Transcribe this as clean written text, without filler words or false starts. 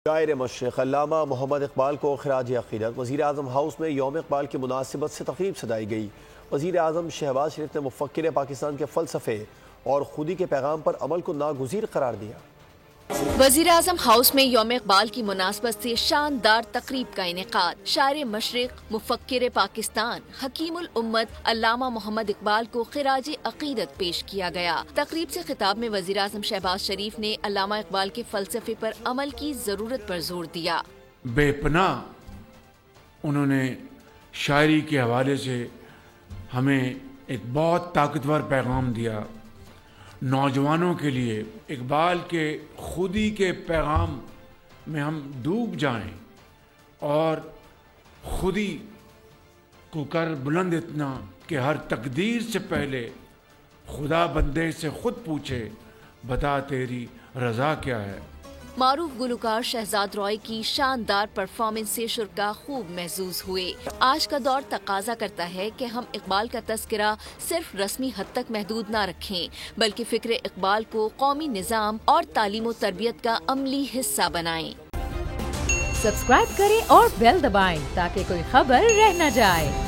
شاعر مشرق علامہ محمد اقبال کو خراج عقیدت وزیر اعظم ہاؤس میں یوم اقبال کی مناسبت سے تقریب سجائی گئی۔ وزیر اعظم شہباز شریف نے مفکر پاکستان کے فلسفے اور خودی کے پیغام پر عمل کو ناگزیر قرار دیا۔ وزیر اعظم ہاؤس میں یوم اقبال کی مناسبت سے شاندار تقریب کا انعقاد۔ شاعر مشرق، مفکر پاکستان، حکیم الامت علامہ محمد اقبال کو خراج عقیدت پیش کیا گیا۔ تقریب سے خطاب میں وزیر اعظم شہباز شریف نے علامہ اقبال کے فلسفے پر عمل کی ضرورت پر زور دیا۔ بے پناہ انہوں نے شاعری کے حوالے سے ہمیں ایک بہت طاقتور پیغام دیا۔ نوجوانوں کے لیے اقبال کے خودی کے پیغام میں ہم ڈوب جائیں اور خودی کو کر بلند اتنا کہ ہر تقدیر سے پہلے خدا بندے سے خود پوچھے بتا تیری رضا کیا ہے۔ معروف گلوکار شہزاد روئی کی شاندار پرفارمنس سے شرکاء خوب محظوظ ہوئے۔ آج کا دور تقاضا کرتا ہے کہ ہم اقبال کا تذکرہ صرف رسمی حد تک محدود نہ رکھیں بلکہ فکر اقبال کو قومی نظام اور تعلیم و تربیت کا عملی حصہ بنائیں۔ سبسکرائب کریں اور بیل دبائیں تاکہ کوئی خبر رہ نہ جائے۔